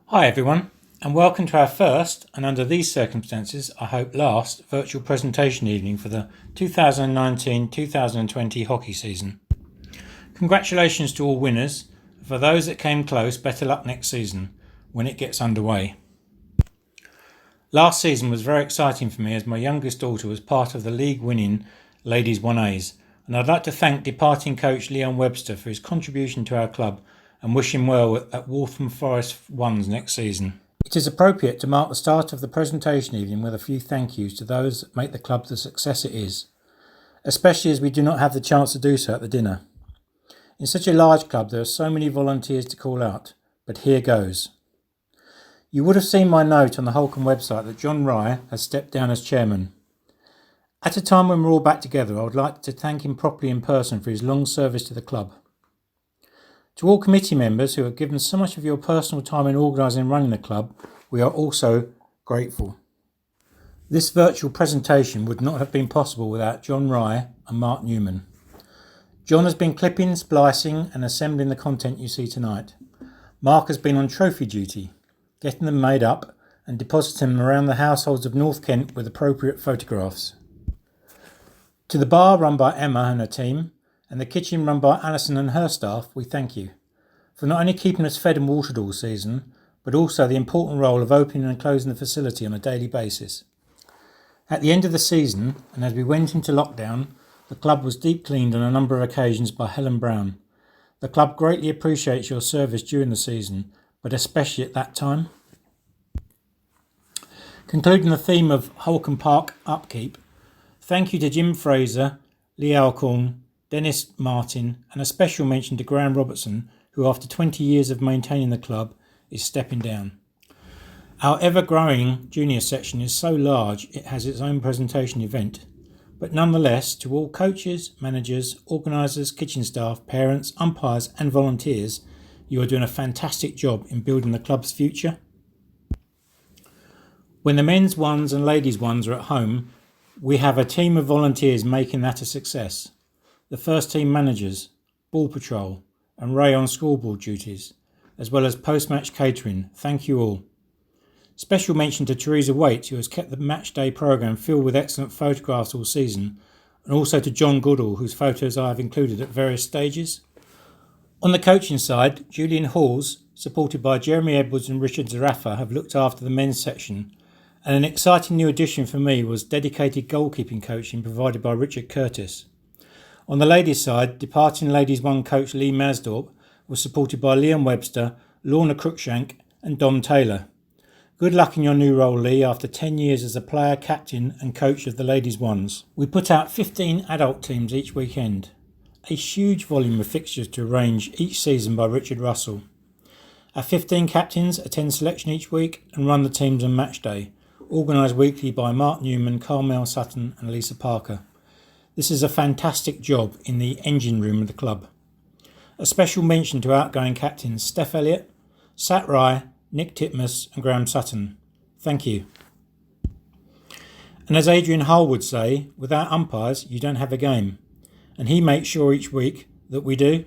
Hi everyone, and welcome to our first, and under these circumstances, I hope last, virtual presentation evening for the 2019-2020 hockey season. Congratulations to all winners. For those that came close, better luck next season, when it gets underway. Last season was very exciting for me as my youngest daughter was part of the league-winning Ladies 1As, and I'd like to thank departing coach Leon Webster for his contribution to our club and wish him well at Waltham Forest 1s next season. It is appropriate to mark the start of the presentation evening with a few thank yous to those that make the club the success it is, especially as we do not have the chance to do so at the dinner. In such a large club there are so many volunteers to call out, but here goes. You would have seen my note on the Holcombe website that John Rye has stepped down as chairman. At a time when we're all back together, I would like to thank him properly in person for his long service to the club. To all committee members who have given so much of your personal time in organising and running the club, we are also grateful. This virtual presentation would not have been possible without John Rye and Mark Newman. John has been clipping, splicing and assembling the content you see tonight. Mark has been on trophy duty, getting them made up and depositing them around the households of North Kent with appropriate photographs. To the bar run by Emma and her team, and the kitchen run by Alison and her staff, we thank you for not only keeping us fed and watered all season, but also the important role of opening and closing the facility on a daily basis. At the end of the season, and as we went into lockdown, the club was deep cleaned on a number of occasions by Helen Brown. The club greatly appreciates your service during the season, but especially at that time. Concluding the theme of Holcombe Park upkeep, thank you to Jim Fraser, Lee Alcorn, Dennis Martin, and a special mention to Graham Robertson, who after 20 years of maintaining the club is stepping down. Our ever-growing junior section is so large it has its own presentation event, but nonetheless, to all coaches, managers, organisers, kitchen staff, parents, umpires and volunteers, you are doing a fantastic job in building the club's future. When the men's ones and ladies ones are at home, we have a team of volunteers making that a success. The first team managers, ball patrol and Ray on scoreboard duties, as well as post-match catering. Thank you all. Special mention to Teresa Waite, who has kept the match day programme filled with excellent photographs all season, and also to John Goodall, whose photos I have included at various stages. On the coaching side, Julian Halls, supported by Jeremy Edwards and Richard Zarafa, have looked after the men's section, and an exciting new addition for me was dedicated goalkeeping coaching provided by Richard Curtis. On the ladies' side, departing Ladies 1 coach Lee Masdorp was supported by Leon Webster, Lorna Cruikshank and Dom Taylor. Good luck in your new role, Lee, after 10 years as a player, captain and coach of the Ladies 1s. We put out 15 adult teams each weekend. A huge volume of fixtures to arrange each season by Richard Russell. Our 15 captains attend selection each week and run the teams on match day, organised weekly by Mark Newman, Carmel Sutton and Lisa Parker. This is a fantastic job in the engine room of the club. A special mention to outgoing captains Steph Elliott, Sat Rye, Nick Titmus and Graham Sutton. Thank you. And as Adrian Hull would say, without umpires you don't have a game. And he makes sure each week that we do.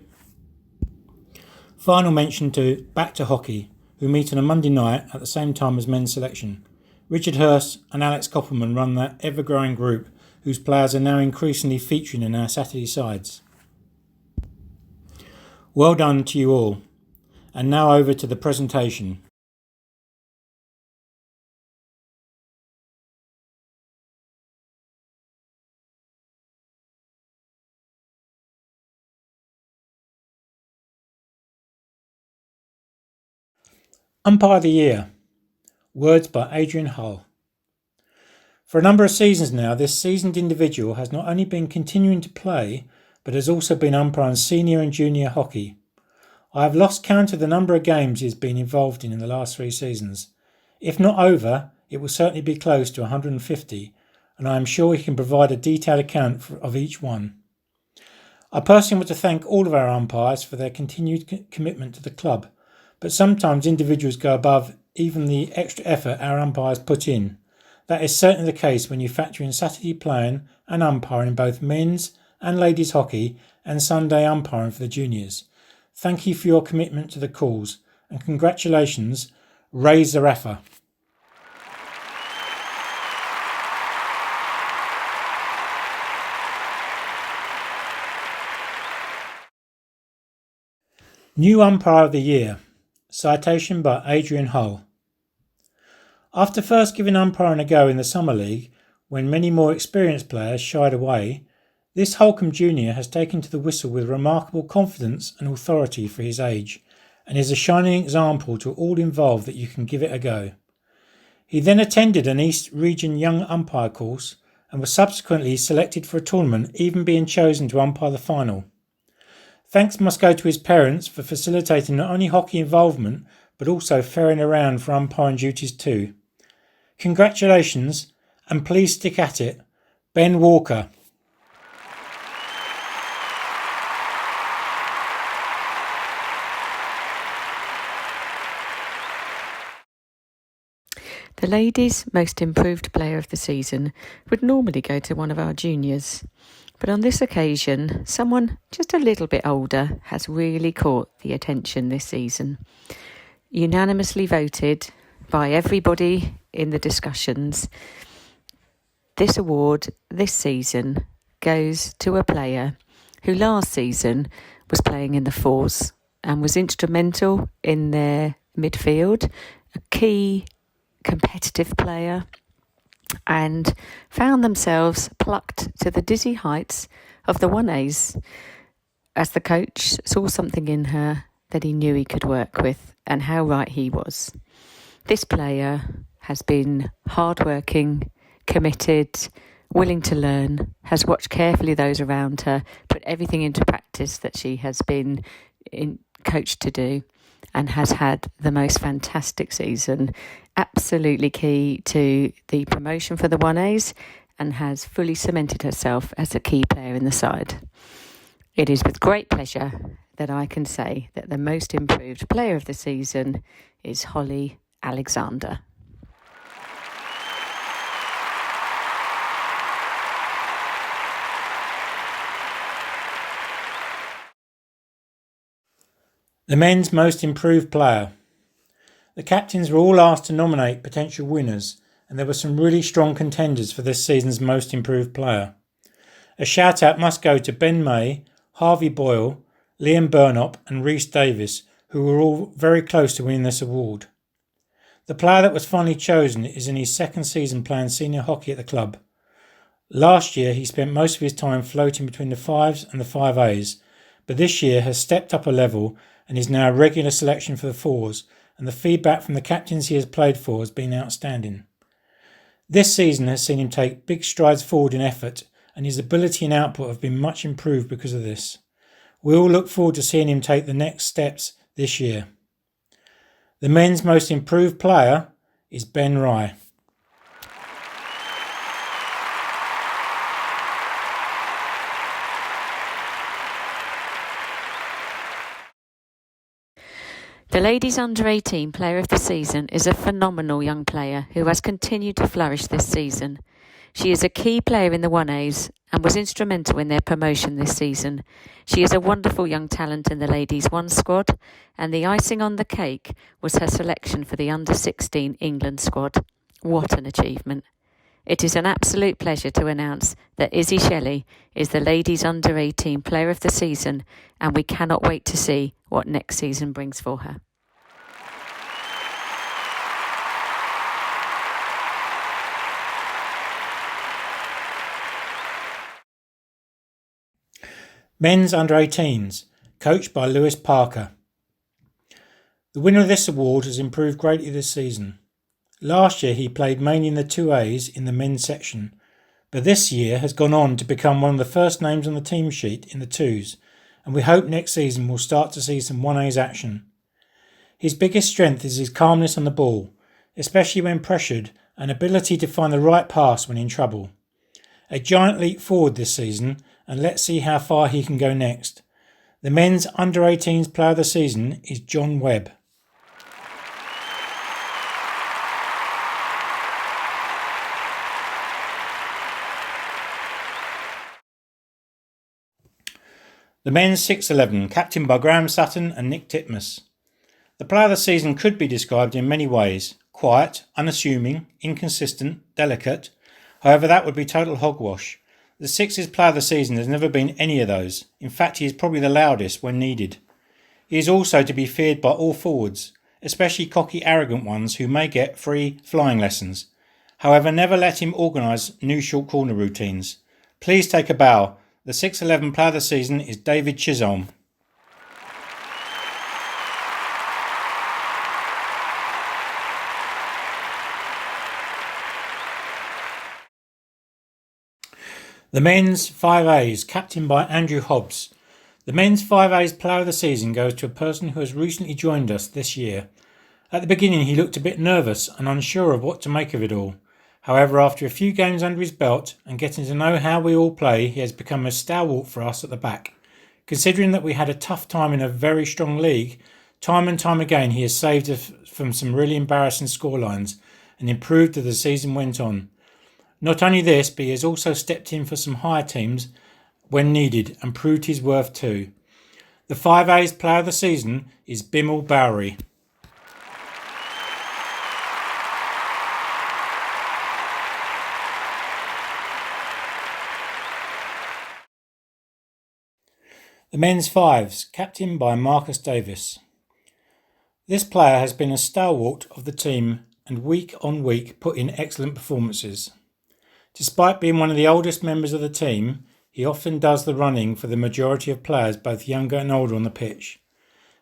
Final mention to Back to Hockey, who meet on a Monday night at the same time as men's selection. Richard Hurst and Alex Koppelman run that ever-growing group whose players are now increasingly featuring in our Saturday sides. Well done to you all. And now over to the presentation. Umpire of the Year. Words by Adrian Hull. For a number of seasons now, this seasoned individual has not only been continuing to play, but has also been umpiring senior and junior hockey. I have lost count of the number of games he has been involved in the last 3 seasons. If not over, it will certainly be close to 150, and I am sure he can provide a detailed account of each one. I personally want to thank all of our umpires for their continued commitment to the club, but sometimes individuals go above even the extra effort our umpires put in. That is certainly the case when you factor in Saturday playing and umpiring in both men's and ladies hockey and Sunday umpiring for the juniors. Thank you for your commitment to the cause and congratulations Raise the Raffer. New Umpire of the Year. Citation by Adrian Hull. After first giving umpiring a go in the Summer League, when many more experienced players shied away, this Holcombe junior has taken to the whistle with remarkable confidence and authority for his age, and is a shining example to all involved that you can give it a go. He then attended an East Region Young Umpire course and was subsequently selected for a tournament, even being chosen to umpire the final. Thanks must go to his parents for facilitating not only hockey involvement, but also ferrying around for umpiring duties too. Congratulations, and please stick at it, Ben Walker. The ladies' most improved player of the season would normally go to one of our juniors, but on this occasion, someone just a little bit older has really caught the attention this season. Unanimously voted by everybody in the discussions, this award this season goes to a player who last season was playing in the fours and was instrumental in their midfield, a key competitive player, and found themselves plucked to the dizzy heights of the 1As as the coach saw something in her that he knew he could work with, and how right he was. This player has been hardworking, committed, willing to learn, has watched carefully those around her, put everything into practice that she has been coached to do, and has had the most fantastic season, absolutely key to the promotion for the 1As, and has fully cemented herself as a key player in the side. It is with great pleasure that I can say that the most improved player of the season is Holly Alexander. The men's most improved player. The captains were all asked to nominate potential winners, and there were some really strong contenders for this season's most improved player. A shout out must go to Ben May, Harvey Boyle, Liam Burnop and Rhys Davis, who were all very close to winning this award. The player that was finally chosen is in his second season playing senior hockey at the club. Last year he spent most of his time floating between the 5s and the 5As, but this year has stepped up a level and is now a regular selection for the 4s, and the feedback from the captains he has played for has been outstanding. This season has seen him take big strides forward in effort, and his ability and output have been much improved because of this. We all look forward to seeing him take the next steps this year. The men's most improved player is Ben Rye. The ladies' under-18 player of the season is a phenomenal young player who has continued to flourish this season. She is a key player in the 1As and was instrumental in their promotion this season. She is a wonderful young talent in the ladies' 1 squad, and the icing on the cake was her selection for the under-16 England squad. What an achievement. It is an absolute pleasure to announce that Izzy Shelley is the ladies' under-18 player of the season, and we cannot wait to see what next season brings for her. Men's under-18s, coached by Lewis Parker. The winner of this award has improved greatly this season. Last year he played mainly in the 2As in the men's section, but this year has gone on to become one of the first names on the team sheet in the 2s, and we hope next season we'll start to see some 1As action. His biggest strength is his calmness on the ball, especially when pressured, and ability to find the right pass when in trouble. A giant leap forward this season, and let's see how far he can go next. The men's under-18s player of the season is John Webb. The men's 6-11, captained by Graham Sutton and Nick Titmus. The player of the season could be described in many ways: quiet, unassuming, inconsistent, delicate. However, that would be total hogwash. The Six's player of the season has never been any of those. In fact, he is probably the loudest when needed. He is also to be feared by all forwards, especially cocky, arrogant ones who may get free flying lessons. However, never let him organise new short corner routines. Please take a bow. The 6'11" player of the season is David Chisholm. The men's 5As, captained by Andrew Hobbs. The men's 5A's player of the season goes to a person who has recently joined us this year. At the beginning he looked a bit nervous and unsure of what to make of it all. However, after a few games under his belt and getting to know how we all play, he has become a stalwart for us at the back. Considering that we had a tough time in a very strong league, time and time again he has saved us from some really embarrassing scorelines and improved as the season went on. Not only this, but he has also stepped in for some higher teams when needed and proved his worth too. The 5A's player of the season is Bimal Bowery. The men's 5s, captained by Marcus Davis. This player has been a stalwart of the team and week on week put in excellent performances. Despite being one of the oldest members of the team, he often does the running for the majority of players, both younger and older, on the pitch.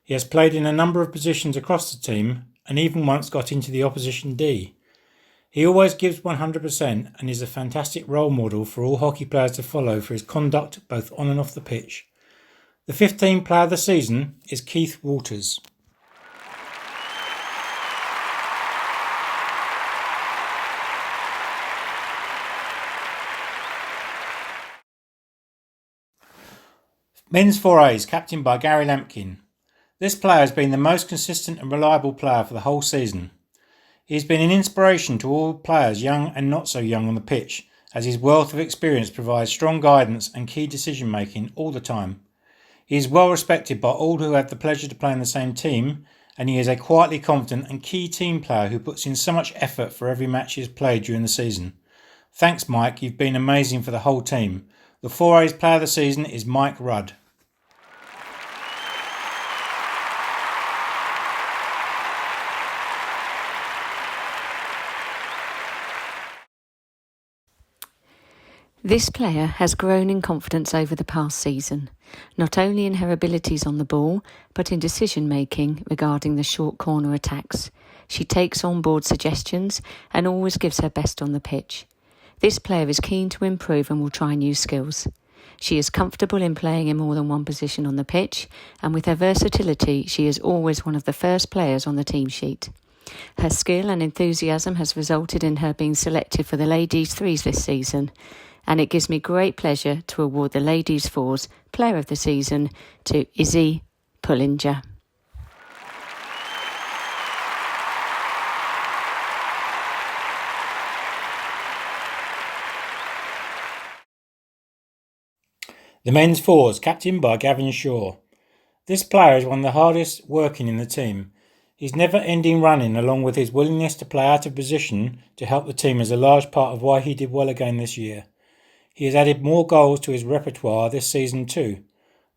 He has played in a number of positions across the team and even once got into the opposition D. He always gives 100% and is a fantastic role model for all hockey players to follow for his conduct both on and off the pitch. The 15th player of the season is Keith Walters. Men's 4As, captained by Gary Lampkin. This player has been the most consistent and reliable player for the whole season. He has been an inspiration to all players, young and not so young, on the pitch, as his wealth of experience provides strong guidance and key decision making all the time. He is well respected by all who have the pleasure to play in the same team, and he is a quietly confident and key team player who puts in so much effort for every match he has played during the season. Thanks, Mike, you've been amazing for the whole team. The 4A's player of the season is Mike Rudd. This player has grown in confidence over the past season, not only in her abilities on the ball, but in decision-making regarding the short corner attacks. She takes on board suggestions and always gives her best on the pitch. This player is keen to improve and will try new skills. She is comfortable in playing in more than one position on the pitch, and with her versatility, she is always one of the first players on the team sheet. Her skill and enthusiasm has resulted in her being selected for the Ladies 3s this season, and it gives me great pleasure to award the Ladies 4s Player of the Season to Izzy Pullinger. The men's 4s, captained by Gavin Shaw. This player is one of the hardest working in the team. His never-ending running, along with his willingness to play out of position to help the team, is a large part of why he did well again this year. He has added more goals to his repertoire this season too.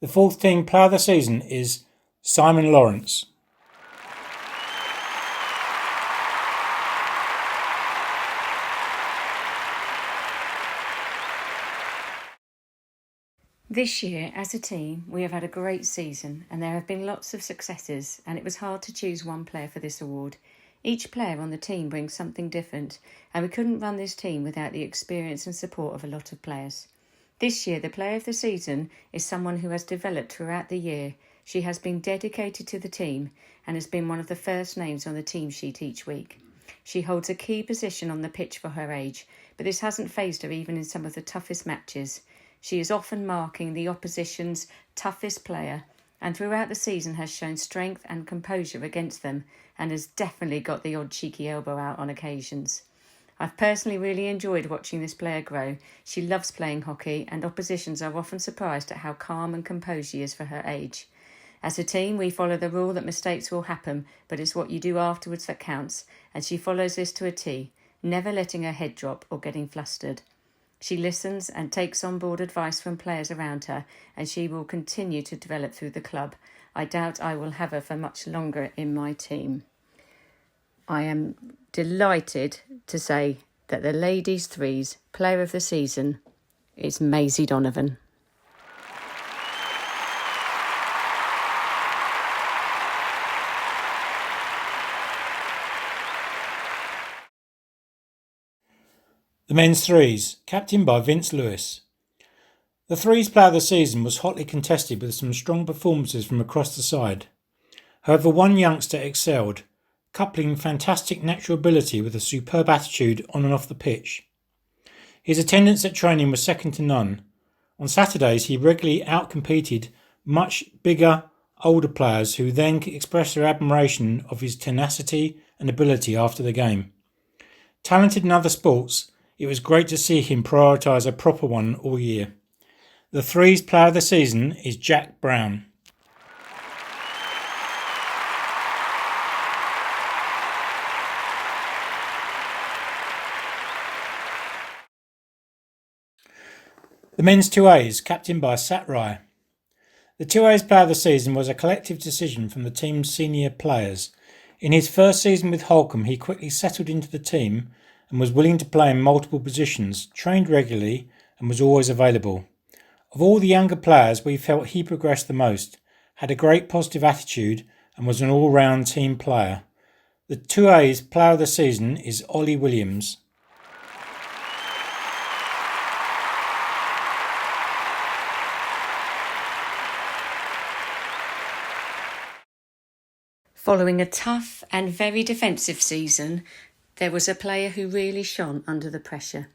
The 4th team player of the season is Simon Lawrence. This year, as a team, we have had a great season and there have been lots of successes, and it was hard to choose one player for this award. Each player on the team brings something different, and we couldn't run this team without the experience and support of a lot of players. This year, the player of the season is someone who has developed throughout the year. She has been dedicated to the team and has been one of the first names on the team sheet each week. She holds a key position on the pitch for her age, but this hasn't fazed her even in some of the toughest matches. She is often marking the opposition's toughest player, and throughout the season has shown strength and composure against them, and has definitely got the odd cheeky elbow out on occasions. I've personally really enjoyed watching this player grow. She loves playing hockey, and oppositions are often surprised at how calm and composed she is for her age. As a team, we follow the rule that mistakes will happen, but it's what you do afterwards that counts, and she follows this to a T, never letting her head drop or getting flustered. She listens and takes on board advice from players around her, and she will continue to develop through the club. I doubt I will have her for much longer in my team. I am delighted to say that the Ladies Threes Player of the Season is Maisie Donovan. The men's threes, captained by Vince Lewis. The threes player of the season was hotly contested with some strong performances from across the side. However, one youngster excelled, coupling fantastic natural ability with a superb attitude on and off the pitch. His attendance at training was second to none. On Saturdays, he regularly outcompeted much bigger, older players who then expressed their admiration of his tenacity and ability after the game. Talented in other sports, it was great to see him prioritise a proper one all year. The threes player of the season is Jack Brown. The men's 2As, captained by Sat Rai. The 2As player of the season was a collective decision from the team's senior players. In his first season with Holcombe, he quickly settled into the team and was willing to play in multiple positions, trained regularly and was always available. Of all the younger players, we felt he progressed the most, had a great positive attitude and was an all-round team player. The 2A's player of the season is Ollie Williams. Following a tough and very defensive season, there was a player who really shone under the pressure.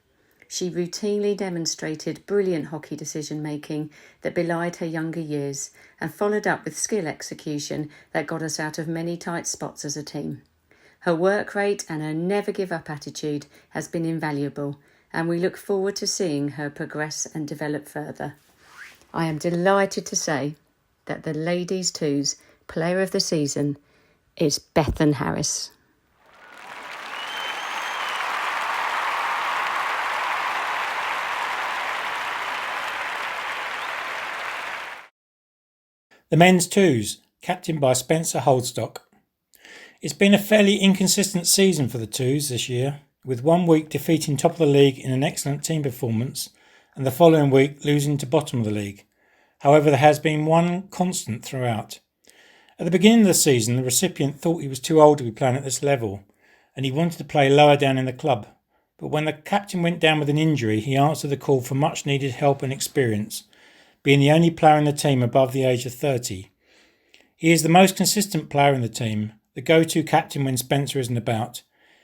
She routinely demonstrated brilliant hockey decision-making that belied her younger years and followed up with skill execution that got us out of many tight spots as a team. Her work rate and her never-give-up attitude has been invaluable, and we look forward to seeing her progress and develop further. I am delighted to say that the Ladies' Twos Player of the Season is Bethan Harris. The men's twos, captained by Spencer Holdstock. It's been a fairly inconsistent season for the twos this year, with 1 week defeating top of the league in an excellent team performance and the following week losing to bottom of the league. However, there has been one constant throughout. At the beginning of the season, the recipient thought he was too old to be playing at this level, and he wanted to play lower down in the club. But when the captain went down with an injury, he answered the call for much needed help and experience, being the only player in the team above the age of 30. He is the most consistent player in the team, the go-to captain when Spencer isn't about.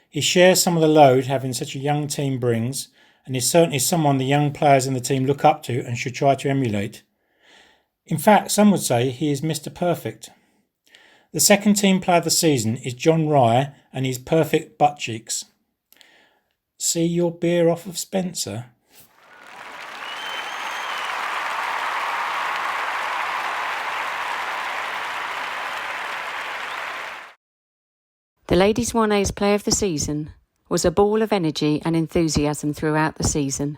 He shares some of the load having such a young team brings, and is certainly someone the young players in the team look up to and should try to emulate. In fact, some would say he is Mr. Perfect. The second team player of the season is John Rye and his perfect butt cheeks. See your beer off of Spencer? The Ladies 1A's Player of the Season was a ball of energy and enthusiasm throughout the season.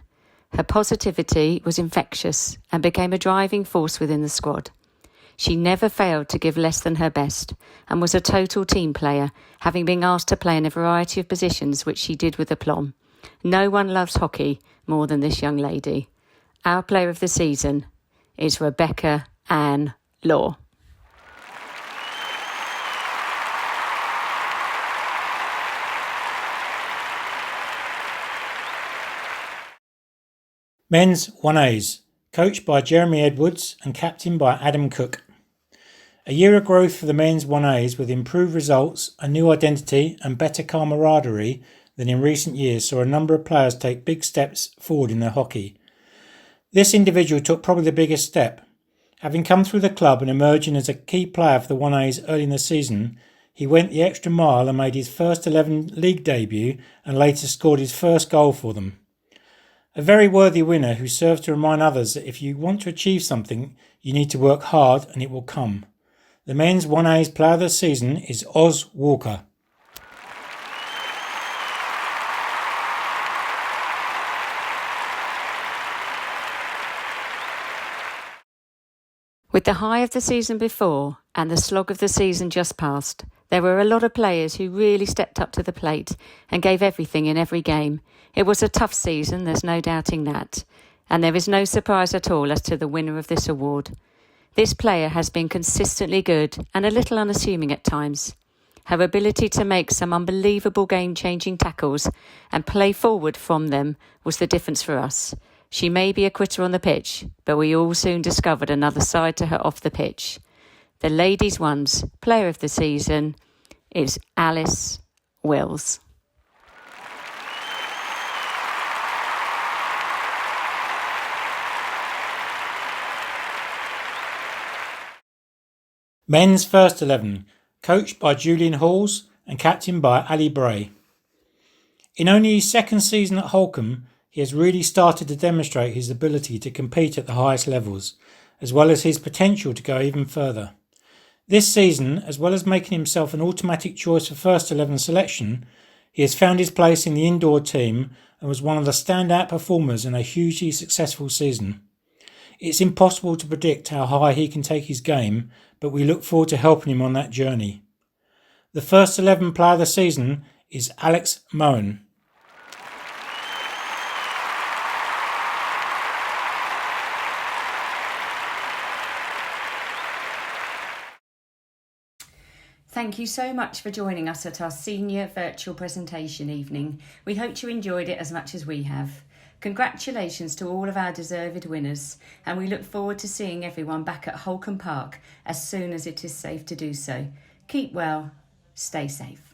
Her positivity was infectious and became a driving force within the squad. She never failed to give less than her best and was a total team player, having been asked to play in a variety of positions, which she did with aplomb. No one loves hockey more than this young lady. Our Player of the Season is Rebecca Ann Law. Men's 1As, coached by Jeremy Edwards and captained by Adam Cook. A year of growth for the men's 1As with improved results, a new identity and better camaraderie than in recent years saw a number of players take big steps forward in their hockey. This individual took probably the biggest step. Having come through the club and emerging as a key player for the 1As early in the season, he went the extra mile and made his first 11 league debut and later scored his first goal for them. A very worthy winner who serves to remind others that if you want to achieve something, you need to work hard and it will come. The men's 1A's player of the season is Oz Walker. With the high of the season before and the slog of the season just past, there were a lot of players who really stepped up to the plate and gave everything in every game. It was a tough season, there's no doubting that. And there is no surprise at all as to the winner of this award. This player has been consistently good and a little unassuming at times. Her ability to make some unbelievable game-changing tackles and play forward from them was the difference for us. She may be a quitter on the pitch, but we all soon discovered another side to her off the pitch. The Ladies' One's Player of the Season is Alice Wills. Men's First 11, coached by Julian Halls and captained by Ali Bray. In only his second season at Holcombe, he has really started to demonstrate his ability to compete at the highest levels, as well as his potential to go even further. This season, as well as making himself an automatic choice for First 11 selection, he has found his place in the indoor team and was one of the standout performers in a hugely successful season. It's impossible to predict how high he can take his game, but we look forward to helping him on that journey. The First 11 player of the season is Alex Moen. Thank you so much for joining us at our senior virtual presentation evening. We hope you enjoyed it as much as we have. Congratulations to all of our deserved winners, and we look forward to seeing everyone back at Holcombe Park as soon as it is safe to do so. Keep well, stay safe.